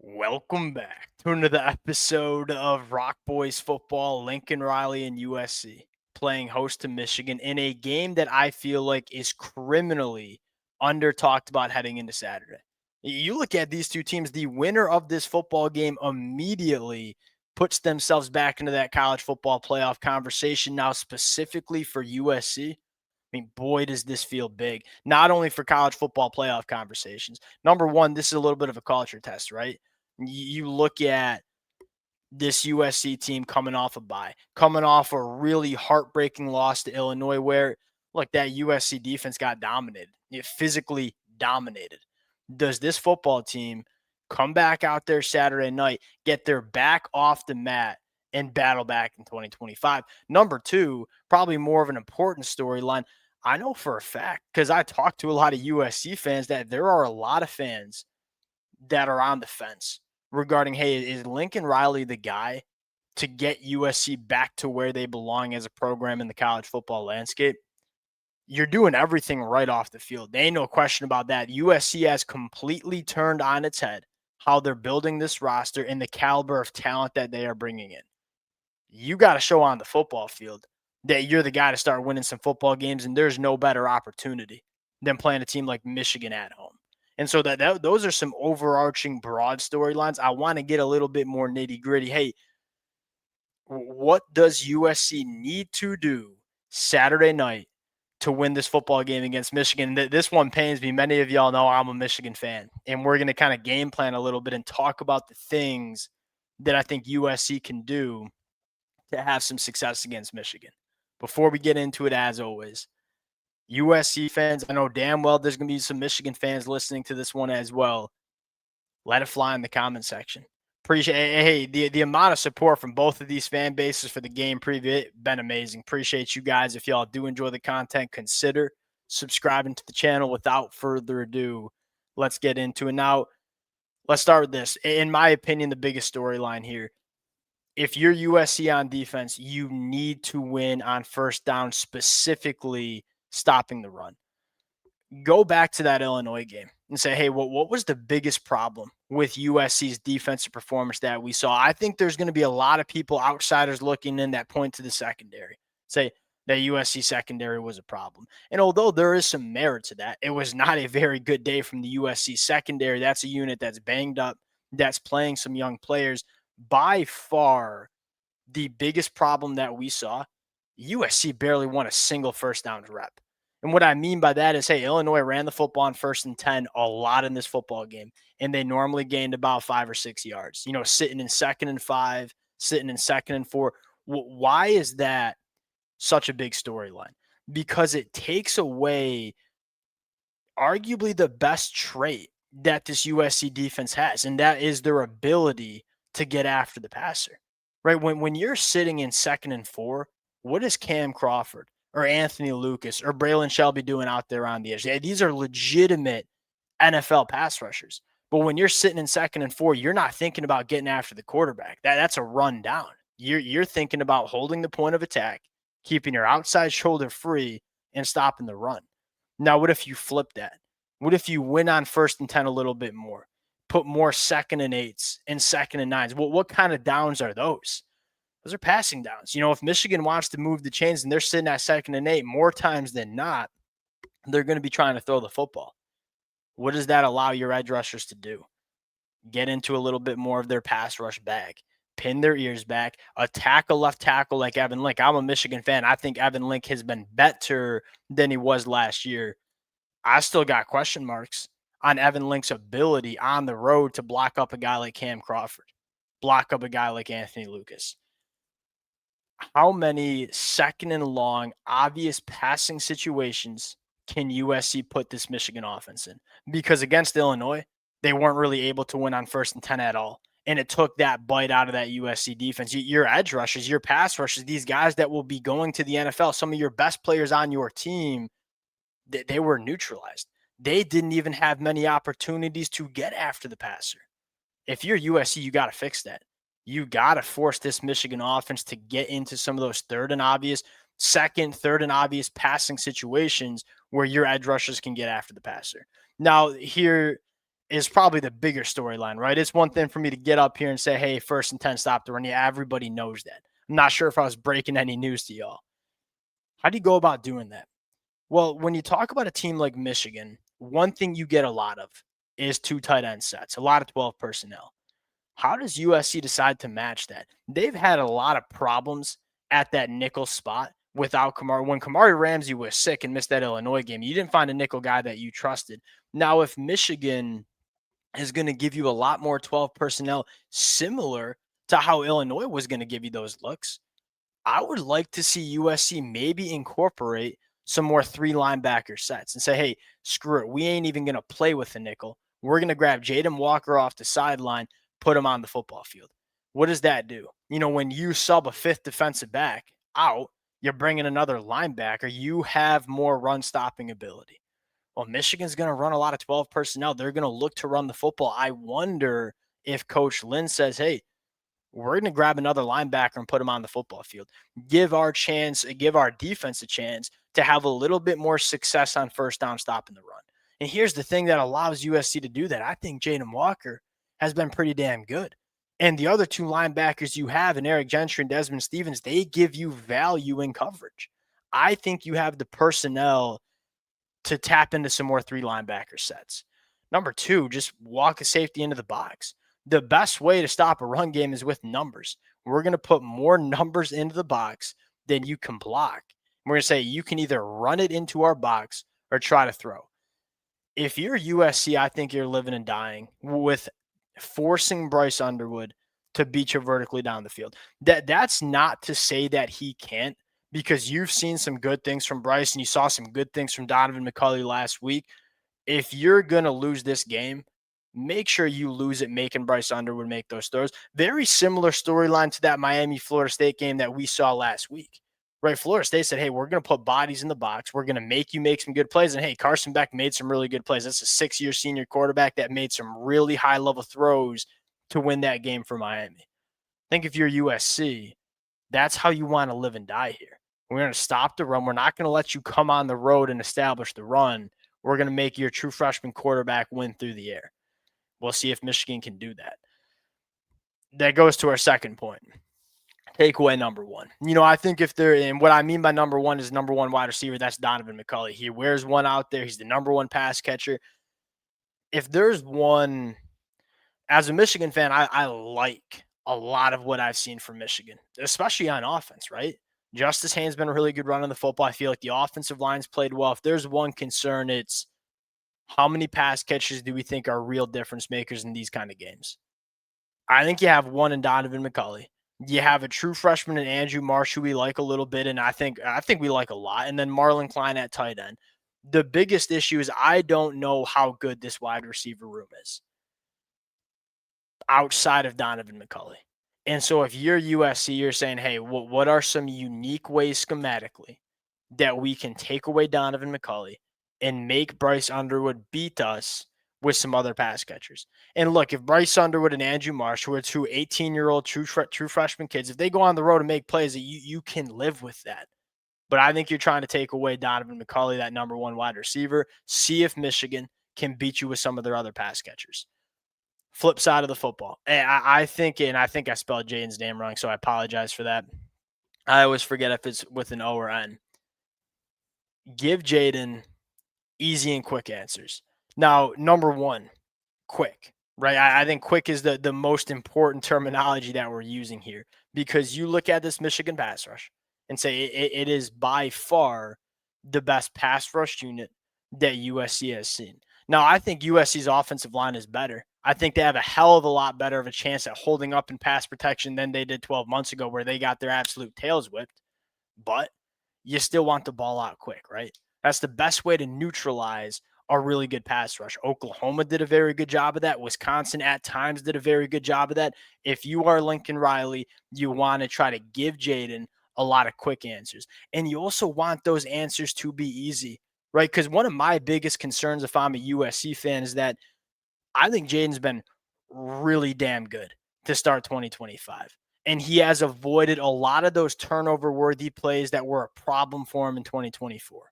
Welcome back to another episode of Rock Boys Football. Lincoln Riley and USC playing host to Michigan in a game that I feel like is criminally under talked about heading into Saturday. You look at these two teams, the winner of this football game immediately puts themselves back into that college football playoff conversation now, specifically for USC. I mean, boy, does this feel big, not only for college football playoff conversations. Number one, this is a little bit of a culture test, right? You look at this USC team coming off a bye, coming off a really heartbreaking loss to Illinois, where look, that USC defense got dominated, it physically dominated. Does this football team come back out there Saturday night, get their back off the mat, and battle back in 2025? Number two, probably more of an important storyline. I know for a fact, because I talked to a lot of USC fans, that there are a lot of fans that are on the fence regarding, hey, is Lincoln Riley the guy to get USC back to where they belong as a program in the college football landscape? You're doing everything right off the field. There ain't no question about that. USC has completely turned on its head how they're building this roster and the caliber of talent that they are bringing in. You got to show on the football field that you're the guy to start winning some football games, and there's no better opportunity than playing a team like Michigan at home. And so those are some overarching broad storylines. I want to get a little bit more nitty gritty. Hey, what does USC need to do Saturday night to win this football game against Michigan? This one pains me. Many of y'all know I'm a Michigan fan, and we're going to kind of game plan a little bit and talk about the things that I think USC can do to have some success against Michigan. Before we get into it, as always, USC fans, I know damn well there's going to be some Michigan fans listening to this one as well. Let it fly in the comment section. Appreciate hey, the amount of support from both of these fan bases for the game preview, been amazing. Appreciate you guys. If y'all do enjoy the content, consider subscribing to the channel. Without further ado, let's get into it. Now, let's start with this. In my opinion, the biggest storyline here, if you're USC on defense, you need to win on first down, specifically stopping the run. Go back to that Illinois game and say, hey, what was the biggest problem with USC's defensive performance that we saw? I think there's going to be a lot of people, outsiders looking in, that point to the secondary, say that USC secondary was a problem. And although there is some merit to that, it was not a very good day from the USC secondary. That's a unit that's banged up, that's playing some young players. By far, the biggest problem that we saw, USC barely won a single first down rep. And what I mean by that is, hey, Illinois ran the football on 1st and 10 a lot in this football game, and they normally gained about 5 or 6 yards, sitting in 2nd and 5, sitting in 2nd and 4. Why is that such a big storyline? Because it takes away arguably the best trait that this USC defense has, and that is their ability to get after the passer, right? When you're sitting in 2nd and 4, what is Cam Crawford or Anthony Lucas or Braylon Shelby doing out there on the edge? Yeah, these are legitimate NFL pass rushers. But when you're sitting in 2nd and 4, you're not thinking about getting after the quarterback. That's a run down. You're thinking about holding the point of attack, keeping your outside shoulder free, and stopping the run. Now, what if you flip that? What if you win on 1st and 10 a little bit more? Put more 2nd and 8s and 2nd and 9s. What kind of downs are those? Those are passing downs. If Michigan wants to move the chains and they're sitting at 2nd and 8, more times than not, they're going to be trying to throw the football. What does that allow your edge rushers to do? Get into a little bit more of their pass rush bag, pin their ears back, attack a left tackle like Evan Link. I'm a Michigan fan. I think Evan Link has been better than he was last year. I still got question marks on Evan Link's ability on the road to block up a guy like Cam Crawford, block up a guy like Anthony Lucas. How many 2nd and long, obvious passing situations can USC put this Michigan offense in? Because against Illinois, they weren't really able to win on 1st and 10 at all. And it took that bite out of that USC defense. Your edge rushers, your pass rushers, these guys that will be going to the NFL, some of your best players on your team, they were neutralized. They didn't even have many opportunities to get after the passer. If you're USC, you got to fix that. You got to force this Michigan offense to get into some of those 3rd and obvious, 2nd, 3rd and obvious passing situations where your edge rushers can get after the passer. Now, here is probably the bigger storyline, right? It's one thing for me to get up here and say, hey, 1st and 10, stop the run. Yeah, everybody knows that. I'm not sure if I was breaking any news to y'all. How do you go about doing that? Well, when you talk about a team like Michigan, one thing you get a lot of is 2 tight end sets, a lot of 12 personnel. How does USC decide to match that? They've had a lot of problems at that nickel spot without Kamari. When Kamari Ramsey was sick and missed that Illinois game, you didn't find a nickel guy that you trusted. Now, if Michigan is going to give you a lot more 12 personnel, similar to how Illinois was going to give you those looks, I would like to see USC maybe incorporate some more 3 linebacker sets and say, hey, screw it. We ain't even going to play with the nickel. We're going to grab Jaden Walker off the sideline, put him on the football field. What does that do? When you sub a 5th defensive back out, you're bringing another linebacker. You have more run stopping ability. Well, Michigan's going to run a lot of 12 personnel. They're going to look to run the football. I wonder if Coach Lynn says, hey, we're going to grab another linebacker and put him on the football field. Give our defense a chance to have a little bit more success on 1st down stopping the run. And here's the thing that allows USC to do that. I think Jaden Walker has been pretty damn good. And the other 2 linebackers you have in Eric Gentry and Desmond Stevens, they give you value in coverage. I think you have the personnel to tap into some more 3 linebacker sets. Number 2, just walk a safety into the box. The best way to stop a run game is with numbers. We're going to put more numbers into the box than you can block. We're going to say you can either run it into our box or try to throw. If you're USC, I think you're living and dying with forcing Bryce Underwood to beat you vertically down the field. That's not to say that he can't, because you've seen some good things from Bryce and you saw some good things from Donovan McCulley last week. If you're going to lose this game, make sure you lose it making Bryce Underwood make those throws. Very similar storyline to that Miami-Florida State game that we saw last week. Right, Florida State said, hey, we're going to put bodies in the box. We're going to make you make some good plays. And, hey, Carson Beck made some really good plays. That's a 6-year senior quarterback that made some really high-level throws to win that game for Miami. I think if you're USC, that's how you want to live and die here. We're going to stop the run. We're not going to let you come on the road and establish the run. We're going to make your true freshman quarterback win through the air. We'll see if Michigan can do that. That goes to our second point. Takeaway number 1. I think and what I mean by number 1 is number 1 wide receiver, that's Donovan McCulley. He wears one out there. He's the number 1 pass catcher. If there's one, as a Michigan fan, I like a lot of what I've seen from Michigan, especially on offense, right? Justice Haynes been a really good run on the football. I feel like the offensive line's played well. If there's one concern, it's how many pass catches do we think are real difference makers in these kind of games? I think you have one in Donovan McCulley. You have a true freshman in Andrew Marsh, who we like a little bit, and I think we like a lot. And then Marlon Klein at tight end. The biggest issue is I don't know how good this wide receiver room is outside of Donovan McCulley. And so if you're USC, you're saying, hey, what are some unique ways schematically that we can take away Donovan McCulley and make Bryce Underwood beat us with some other pass catchers? And look, if Bryce Underwood and Andrew Marsh, who are 2 18-year-old true freshman kids, if they go on the road and make plays, you can live with that. But I think you're trying to take away Donovan McCulley, that number 1 wide receiver. See if Michigan can beat you with some of their other pass catchers. Flip side of the football. I think I spelled Jaden's name wrong, so I apologize for that. I always forget if it's with an O or N. Give Jaden easy and quick answers. Now, number 1, quick, right? I think quick is the most important terminology that we're using here, because you look at this Michigan pass rush and say it is by far the best pass rush unit that USC has seen. Now, I think USC's offensive line is better. I think they have a hell of a lot better of a chance at holding up in pass protection than they did 12 months ago, where they got their absolute tails whipped. But you still want the ball out quick, right? That's the best way to neutralize a really good pass rush. Oklahoma did a very good job of that. Wisconsin at times did a very good job of that. If you are Lincoln Riley, you want to try to give Jaden a lot of quick answers. And you also want those answers to be easy, right? Because one of my biggest concerns if I'm a USC fan is that I think Jaden's been really damn good to start 2025. And he has avoided a lot of those turnover-worthy plays that were a problem for him in 2024.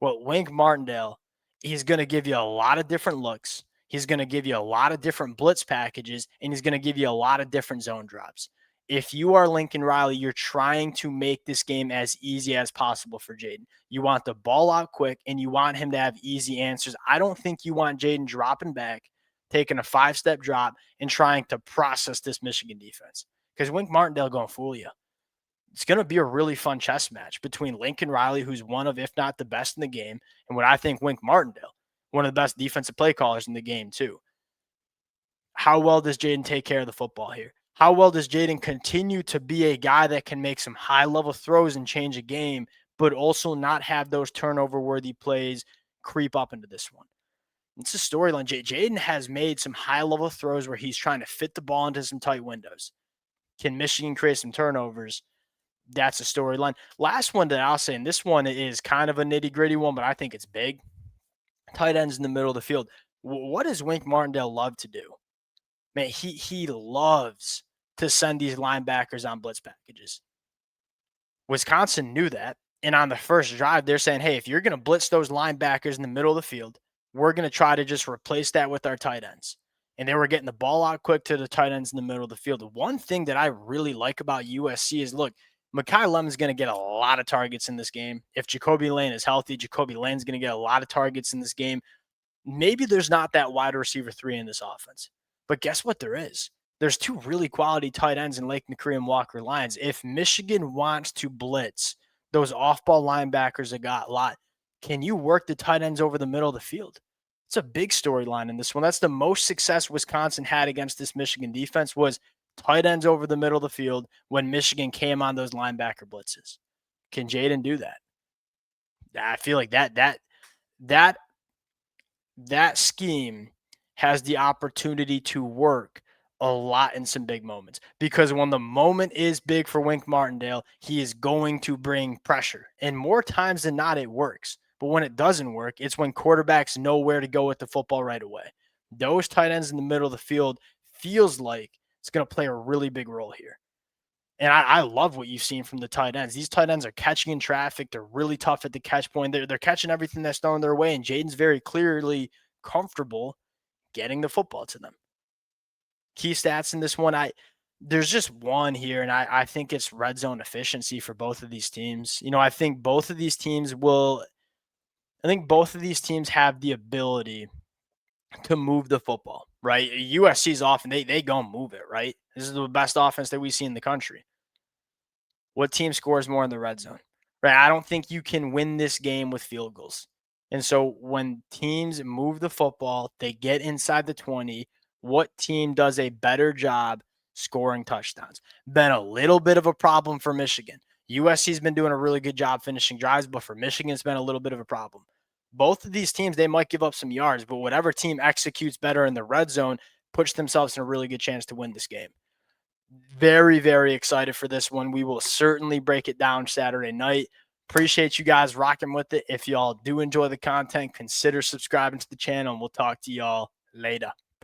Well, Wink Martindale, he's going to give you a lot of different looks. He's going to give you a lot of different blitz packages, and he's going to give you a lot of different zone drops. If you are Lincoln Riley, you're trying to make this game as easy as possible for Jaden. You want the ball out quick, and you want him to have easy answers. I don't think you want Jaden dropping back, taking a 5-step drop, and trying to process this Michigan defense, because Wink Martindale going to fool you. It's going to be a really fun chess match between Lincoln Riley, who's one of, if not the best in the game, and what I think Wink Martindale, one of the best defensive play callers in the game too. How well does Jaden take care of the football here? How well does Jaden continue to be a guy that can make some high-level throws and change a game, but also not have those turnover-worthy plays creep up into this one? It's a storyline. Jaden has made some high-level throws where he's trying to fit the ball into some tight windows. Can Michigan create some turnovers? That's a storyline. Last one that I'll say, and this one is kind of a nitty-gritty one, but I think it's big. Tight ends in the middle of the field. What does Wink Martindale love to do? Man, he loves to send these linebackers on blitz packages. Wisconsin knew that. And on the first drive, they're saying, hey, if you're going to blitz those linebackers in the middle of the field, we're going to try to just replace that with our tight ends. And they were getting the ball out quick to the tight ends in the middle of the field. The one thing that I really like about USC is, look, Mekhi Lemon's going to get a lot of targets in this game. If Jacoby Lane is healthy, Jacoby Lane's going to get a lot of targets in this game. Maybe there's not that wide receiver 3 in this offense. But guess what there is? There's 2 really quality tight ends in Lake McCree and Walker Lyons. If Michigan wants to blitz those off-ball linebackers that got a lot, can you work the tight ends over the middle of the field? It's a big storyline in this one. That's the most success Wisconsin had against this Michigan defense, was tight ends over the middle of the field when Michigan came on those linebacker blitzes. Can Jaden do that? I feel like that scheme has the opportunity to work a lot in some big moments, because when the moment is big for Wink Martindale, he is going to bring pressure, and more times than not, it works. But when it doesn't work, it's when quarterbacks know where to go with the football right away. Those tight ends in the middle of the field feels like it's going to play a really big role here. And I love what you've seen from the tight ends. These tight ends are catching in traffic. They're really tough at the catch point. They're catching everything that's thrown their way, and Jaden's very clearly comfortable getting the football to them. Key stats in this one, there's just one here, and I think it's red zone efficiency for both of these teams. I think both of these teams have the ability to move the football, right? USC's often they go move it, right? This is the best offense that we see in the country. What team scores more in the red zone? Right? I don't think you can win this game with field goals. And so when teams move the football, they get inside the 20, what team does a better job scoring touchdowns? Been a little bit of a problem for Michigan. USC's been doing a really good job finishing drives, but for Michigan, it's been a little bit of a problem. Both of these teams, they might give up some yards, but whatever team executes better in the red zone puts themselves in a really good chance to win this game. Very, very excited for this one. We will certainly break it down Saturday night. Appreciate you guys rocking with it. If y'all do enjoy the content, consider subscribing to the channel, and we'll talk to y'all later.